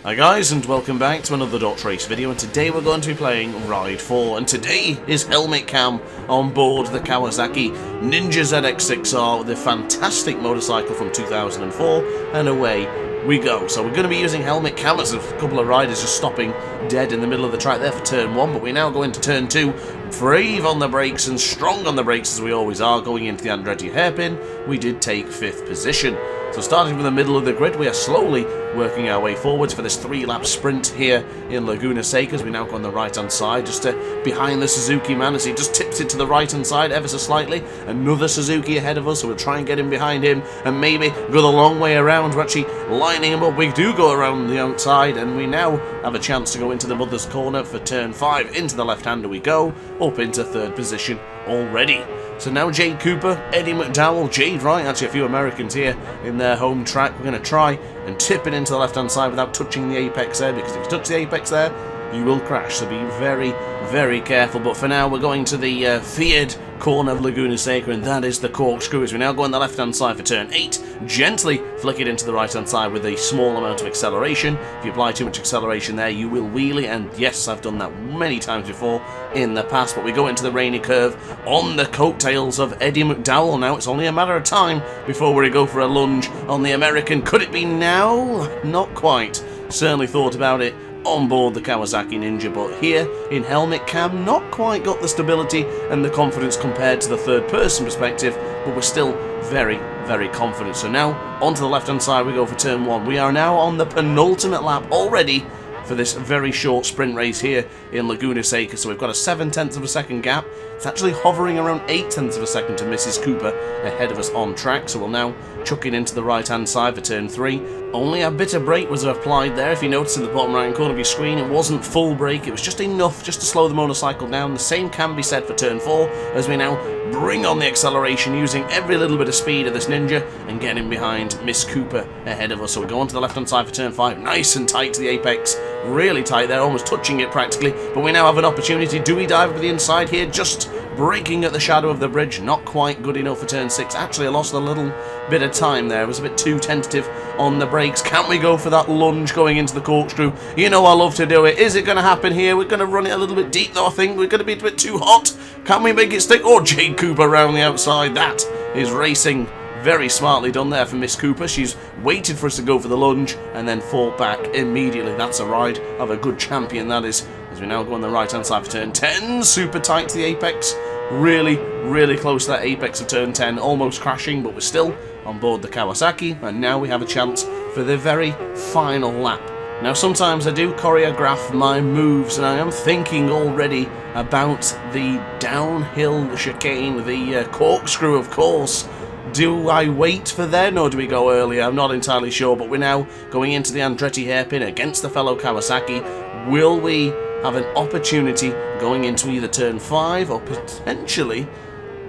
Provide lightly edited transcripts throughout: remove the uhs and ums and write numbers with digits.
Hi guys, and welcome back to another DrAce video, and today we're going to be playing Ride 4, and today is helmet cam on board the Kawasaki Ninja ZX6R with a fantastic motorcycle from 2004, and away we go. So we're going to be using helmet cam as a couple of riders just stopping dead in the middle of the track there for turn 1, but we now go into turn 2, brave on the brakes and strong on the brakes as we always are. Going into the Andretti hairpin, we did take 5th position. So starting from the middle of the grid, we are slowly working our way forwards for this 3-lap sprint here in Laguna Seca, as we now go on the right-hand side, just behind the Suzuki man as he just tips it to the right-hand side ever so slightly. Another Suzuki ahead of us, so we'll try and get in behind him and maybe go the long way around. We're actually lining him up. We do go around the outside, and we now have a chance to go into the mother's corner for turn 5. Into the left-hander we go, up into 3rd position already. So now Jade Cooper, Eddie McDowell, Jade Wright, actually a few Americans here in their home track. We're going to try and tip it into the left-hand side without touching the apex there, because if you touch the apex there, you will crash, so be very, very careful. But for now, we're going to the feared corner of Laguna Seca, and that is the corkscrew, as we now go on the left-hand side for turn 8. Gently flick it into the right-hand side with a small amount of acceleration. If you apply too much acceleration there, you will wheelie, and yes, I've done that many times before in the past. But we go into the rainy curve on the coattails of Eddie McDowell now. It's only a matter of time before we go for a lunge on the American. Could it be now? Not quite. Certainly thought about it on board the Kawasaki Ninja, but here in helmet cam, not quite got the stability and the confidence compared to the third-person perspective, but we're still very, very confident. So now, onto the left-hand side we go for turn 1. We are now on the penultimate lap already for this very short sprint race here in Laguna Seca. So we've got a 7/10 of a second gap. It's actually hovering around 8/10 of a second to Mrs. Cooper ahead of us on track. So we'll now chuck it into the right-hand side for turn 3. Only a bit of brake was applied there. If you notice in the bottom right-hand corner of your screen, it wasn't full brake. It was just enough just to slow the motorcycle down. The same can be said for turn 4, as we now bring on the acceleration using every little bit of speed of this Ninja and get in behind Miss Cooper ahead of us. So we go onto the left-hand side for turn 5, nice and tight to the apex, really tight there, almost touching it practically. But we now have an opportunity. Do we dive over the inside here? Just braking at the shadow of the bridge, not quite good enough for turn 6. Actually, I lost a little bit of time there. I was a bit too tentative on the brakes. Can we go for that lunge going into the corkscrew? You know I love to do it. Is it going to happen here? We're going to run it a little bit deep though, I think. We're going to be a bit too hot. Can we make it stick? Oh, Jade Cooper around the outside. That is racing very smartly done there for Miss Cooper. She's waited for us to go for the lunge and then fought back immediately. That's a ride of a good champion, that is. As we now go on the right-hand side for turn 10. Super tight to the apex. Really, really close to that apex of turn 10. Almost crashing, but we're still on board the Kawasaki. And now we have a chance for the very final lap. Now, sometimes I do choreograph my moves, and I am thinking already about the downhill chicane, the corkscrew, of course. Do I wait for then, or do we go earlier? I'm not entirely sure, but we're now going into the Andretti hairpin against the fellow Kawasaki. Will we have an opportunity going into either turn 5 or potentially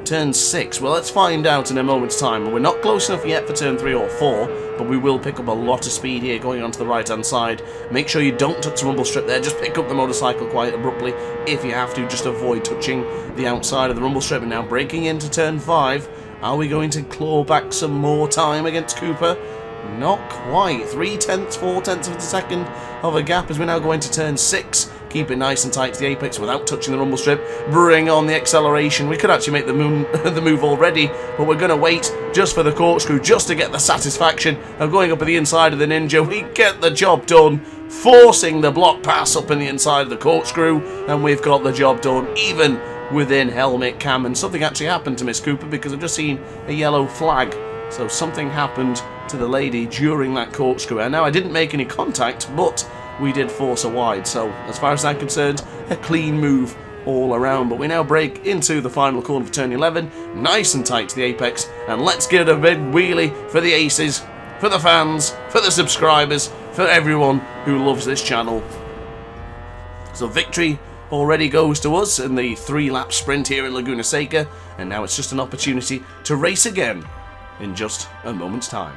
turn 6? Well, let's find out in a moment's time. We're not close enough yet for turn 3 or 4, but we will pick up a lot of speed here going onto the right-hand side. Make sure you don't touch the rumble strip there. Just pick up the motorcycle quite abruptly if you have to. Just avoid touching the outside of the rumble strip. And now breaking into turn 5. Are we going to claw back some more time against Cooper? Not quite. 3/10, 4/10 of a second of a gap as we now go into turn 6. Keep it nice and tight to the apex without touching the rumble strip. Bring on the acceleration. We could actually make the move already, but we're going to wait just for the corkscrew, just to get the satisfaction of going up at the inside of the Ninja. We get the job done, forcing the block pass up in the inside of the corkscrew, and we've got the job done, even within helmet cam. And something actually happened to Miss Cooper, because I've just seen a yellow flag. So something happened to the lady during that corkscrew. And now I didn't make any contact, but we did force her wide. So as far as I'm concerned, a clean move all around. But we now break into the final corner of turn 11, nice and tight to the apex. And let's get a big wheelie for the aces, for the fans, for the subscribers, for everyone who loves this channel. So victory already goes to us in the 3-lap sprint here in Laguna Seca, and now it's just an opportunity to race again in just a moment's time.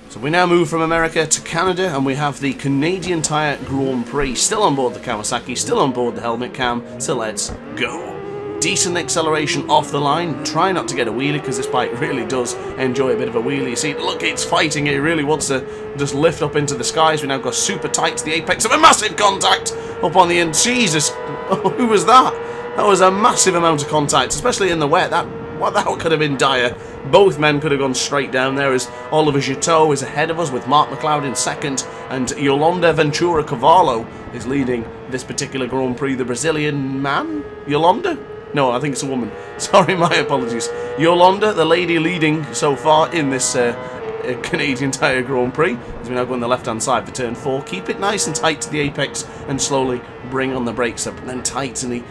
So we now move from America to Canada, and we have the Canadian Tire Grand Prix still on board the Kawasaki, still on board the helmet cam, so let's go. decent acceleration off the line. Try not to get a wheelie because this bike really does enjoy a bit of a wheelie. You see, look, it's fighting. It really wants to just lift up into the skies. We now got super tight to the apex of a massive contact up on the end. Jesus, who was that? That was a massive amount of contact, especially in the wet. That could have been dire. Both men could have gone straight down there, as Oliver Giotto is ahead of us with Mark McLeod in second, and Yolanda Ventura Cavallo is leading this particular Grand Prix. The Brazilian man? Yolanda? No, I think it's a woman. Sorry, my apologies. Yolanda, the lady leading so far in this Canadian Tire Grand Prix, as we now go on the left-hand side for turn 4. Keep it nice and tight to the apex and slowly bring on the brakes up, and then tightening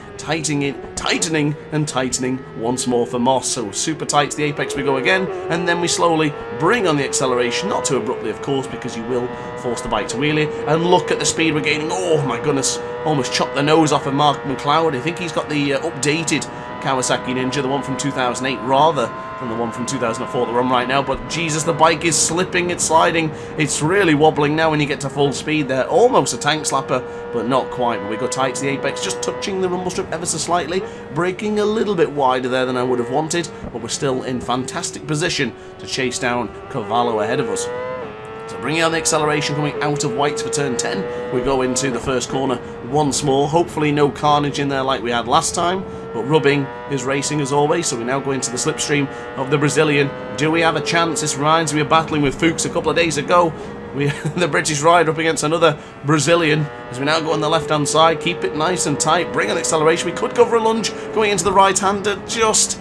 and tightening once more for Moss. So super tight to the apex we go again, and then we slowly bring on the acceleration, not too abruptly of course, because you will force the bike to wheelie. And look at the speed we're gaining. Oh my goodness, almost chopped the nose off of Mark McLeod. I think he's got the updated Kawasaki Ninja, the one from 2008 rather than the one from 2004 that we're on right now. But Jesus, the bike is slipping, it's sliding, it's really wobbling now when you get to full speed there. Almost a tank slapper, but not quite. But we go tight to the apex, just touching the rumble strip ever so slightly, braking a little bit wider there than I would have wanted, but we're still in fantastic position to chase down Cavallo ahead of us. So bringing on the acceleration, coming out of whites for turn 10, we go into the first corner once more. Hopefully no carnage in there like we had last time, but rubbing is racing as always. So we now go into the slipstream of the Brazilian. Do we have a chance? This reminds me of battling with Fuchs a couple of days ago. The British rider up against another Brazilian, as we now go on the left hand side. Keep it nice and tight, bring on acceleration. We could go for a lunge going into the right hander, just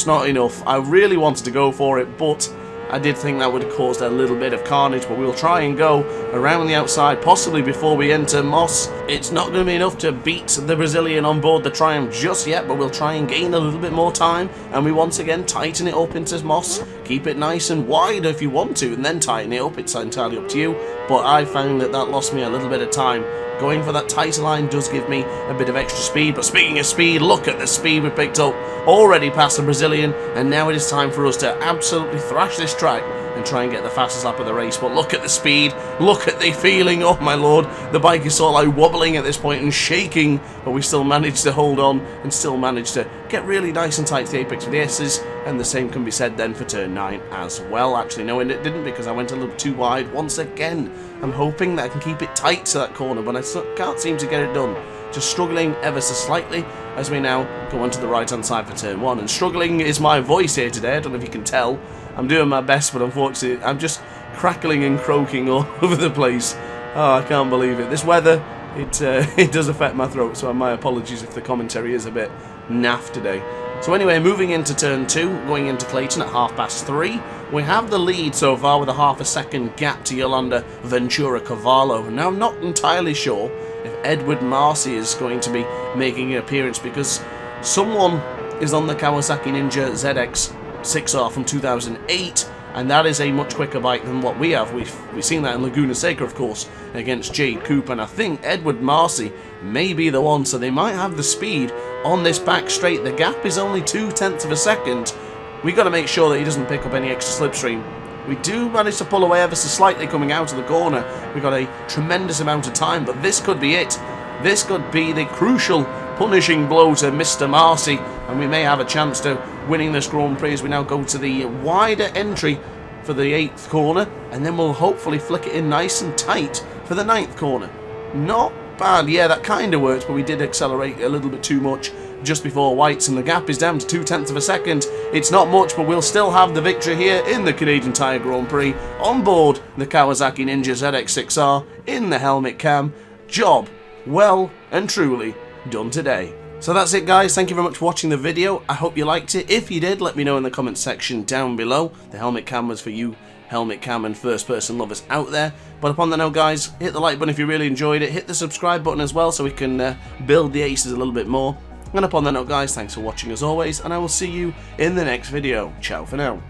not enough. I really wanted to go for it, but I did think that would have caused a little bit of carnage, but we'll try and go around the outside, possibly before we enter Moss. It's not going to be enough to beat the Brazilian on board the Triumph just yet, but we'll try and gain a little bit more time, and we once again tighten it up into Moss. Keep it nice and wide if you want to, and then tighten it up. It's entirely up to you, but I found that lost me a little bit of time. Going for that tighter line does give me a bit of extra speed, but speaking of speed, look at the speed we picked up. Already past the Brazilian, and now it is time for us to absolutely thrash this track and try and get the fastest lap of the race. But look at the speed, look at the feeling, oh my lord. The bike is sort of like wobbling at this point and shaking, but we still managed to hold on and still managed to get really nice and tight to the apex with the S's, and the same can be said then for turn 9 as well. Actually, no, it didn't, because I went a little too wide once again. I'm hoping that I can keep it tight to that corner, but I can't seem to get it done. Just struggling ever so slightly as we now go onto the right hand side for turn 1. And struggling is my voice here today. I don't know if you can tell. I'm doing my best, but unfortunately I'm just crackling and croaking all over the place. Oh, I can't believe it. This weather, it does affect my throat, so my apologies if the commentary is a bit naff today. So anyway, moving into turn 2, going into Clayton at 3:30. We have the lead so far with a half a second gap to Yolanda Ventura Cavallo. Now I'm not entirely sure if Edward Marcy is going to be making an appearance, because someone is on the Kawasaki Ninja ZX6R from 2008, and that is a much quicker bike than what we have. We've seen that in Laguna Seca, of course, against Jade Cooper, and I think Edward Marcy may be the one, so they might have the speed on this back straight. The gap is only 0.2 of a second. We've got to make sure that he doesn't pick up any extra slipstream. We do manage to pull away ever so slightly coming out of the corner. We've got a tremendous amount of time, but this could be it. This could be the crucial punishing blow to Mr. Marcy, and we may have a chance to winning this Grand Prix as we now go to the wider entry for the 8th corner, and then we'll hopefully flick it in nice and tight for the 9th corner. Not bad, yeah, that kind of works, but we did accelerate a little bit too much just before whites, and the gap is down to 0.2 of a second. It's not much, but we'll still have the victory here in the Canadian Tire Grand Prix on board the Kawasaki Ninja ZX6R in the helmet cam. Job well and truly done today. So that's it, guys. Thank you very much for watching the video. I hope you liked it. If you did, let me know in the comment section down below. The helmet cam was for you helmet cam and first person lovers out there. But upon that note, guys, hit the like button if you really enjoyed it. Hit the subscribe button as well so we can build the aces a little bit more. And upon that note, guys, thanks for watching as always, and I will see you in the next video. Ciao for now.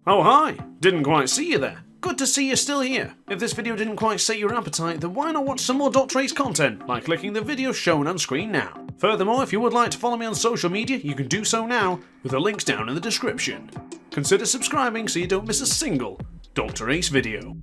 Oh hi, didn't quite see you there. Good to see you're still here. If this video didn't quite set your appetite, then why not watch some more DrAce content by clicking the video shown on screen now. Furthermore, if you would like to follow me on social media, you can do so now with the links down in the description. Consider subscribing so you don't miss a single DrAce video.